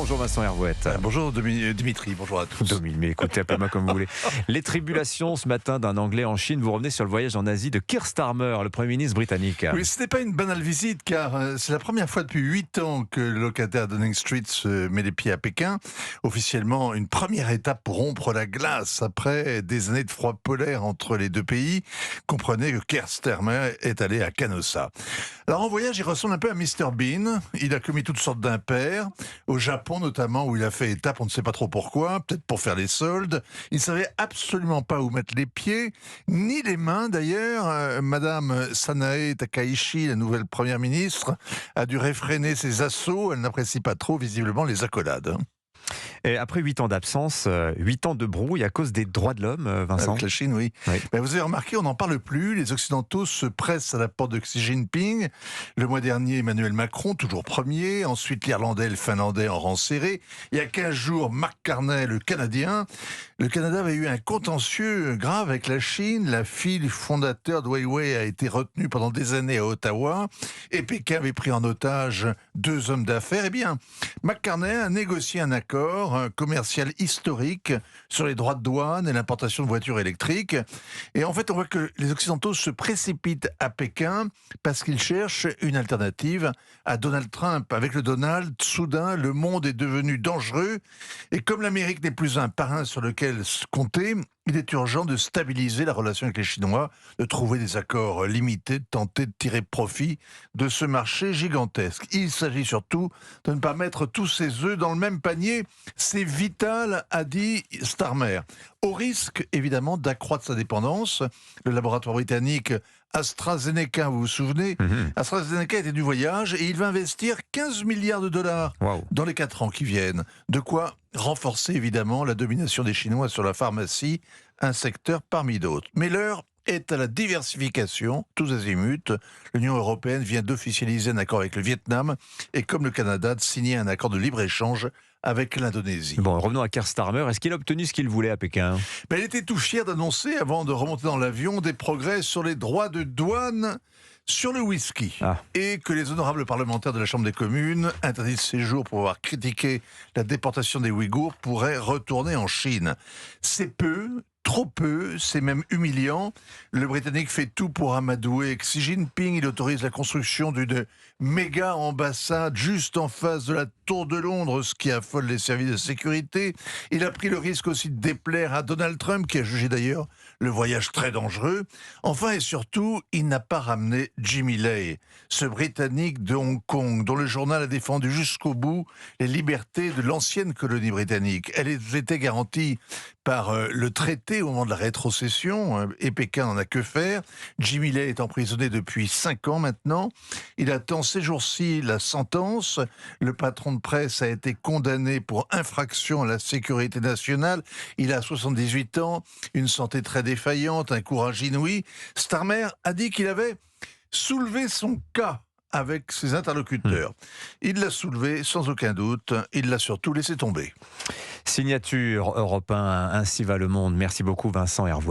Bonjour Vincent Hervouette. Bonjour Dimitri, bonjour à tous. Domine, mais écoutez, appelez-moi comme vous voulez. Les tribulations ce matin d'un Anglais en Chine. Vous revenez sur le voyage en Asie de Keir Starmer, le Premier ministre britannique. Oui, ce n'est pas une banale visite car c'est la première fois depuis 8 ans que le locataire Downing Street se met les pieds à Pékin. Officiellement, une première étape pour rompre la glace après des années de froid polaire entre les deux pays. Comprenez que Keir Starmer est allé à Canossa. Alors en voyage, il ressemble un peu à Mr Bean. Il a commis toutes sortes d'impairs. Au Japon notamment, où il a fait étape, on ne sait pas trop pourquoi, peut-être pour faire les soldes. Il ne savait absolument pas où mettre les pieds, ni les mains d'ailleurs. Madame Sanae Takaichi, la nouvelle première ministre, a dû réfréner ses assauts. Elle n'apprécie pas trop visiblement les accolades. Et après 8 ans d'absence, 8 ans de brouille à cause des droits de l'homme, Vincent. Avec la Chine, oui. Ben, vous avez remarqué, on n'en parle plus. Les Occidentaux se pressent à la porte de Xi Jinping. Le mois dernier, Emmanuel Macron, toujours premier. Ensuite, l'Irlandais et le Finlandais en rang serré. Il y a 15 jours, Mark Carney, le Canadien. Le Canada avait eu un contentieux grave avec la Chine. La fille du fondateur de Huawei a été retenue pendant des années à Ottawa. Et Pékin avait pris en otage 2 hommes d'affaires. Eh bien, Mark Carney a négocié un accord commercial historique sur les droits de douane et l'importation de voitures électriques. Et en fait, on voit que les Occidentaux se précipitent à Pékin parce qu'ils cherchent une alternative à Donald Trump. Avec le Donald, soudain, le monde est devenu dangereux. Et comme l'Amérique n'est plus un parrain sur lequel se compter, il est urgent de stabiliser la relation avec les Chinois, de trouver des accords limités, de tenter de tirer profit de ce marché gigantesque. Il s'agit surtout de ne pas mettre tous ses œufs dans le même panier. C'est vital, a dit Starmer. Au risque, évidemment, d'accroître sa dépendance. Le laboratoire britannique AstraZeneca, vous vous souvenez, AstraZeneca était du voyage et il va investir 15 milliards de dollars dans les 4 ans qui viennent. De quoi renforcer évidemment la domination des Chinois sur la pharmacie, un secteur parmi d'autres. Mais l'heure est à la diversification, tous azimuts. L'Union européenne vient d'officialiser un accord avec le Vietnam et comme le Canada, de signer un accord de libre-échange avec l'Indonésie. Bon, revenons à Keir Starmer. Est-ce qu'il a obtenu ce qu'il voulait à Pékin ? Il était tout fier d'annoncer, avant de remonter dans l'avion, des progrès sur les droits de douane sur le whisky. Et que les honorables parlementaires de la Chambre des communes, interdits de séjour pour avoir critiqué la déportation des Ouïghours, pourraient retourner en Chine. C'est peu. Trop peu, c'est même humiliant. Le Britannique fait tout pour amadouer Xi Jinping. Il autorise la construction d'une méga ambassade juste en face de la Tour de Londres, ce qui affole les services de sécurité. Il a pris le risque aussi de déplaire à Donald Trump, qui a jugé d'ailleurs le voyage très dangereux. Enfin et surtout, il n'a pas ramené Jimmy Lai, ce Britannique de Hong Kong, dont le journal a défendu jusqu'au bout les libertés de l'ancienne colonie britannique. Elles étaient garanties par le traité au moment de la rétrocession, et Pékin n'en a que faire. Jimmy Lai est emprisonné depuis 5 ans maintenant. Il attend ces jours-ci la sentence. Le patron de presse a été condamné pour infraction à la sécurité nationale. Il a 78 ans, une santé très défaillante, un courage inouï. Starmer a dit qu'il avait soulevé son cas avec ses interlocuteurs. Il l'a soulevé sans aucun doute. Il l'a surtout laissé tomber. Signature Europe 1, ainsi va le monde. Merci beaucoup Vincent Hervouette.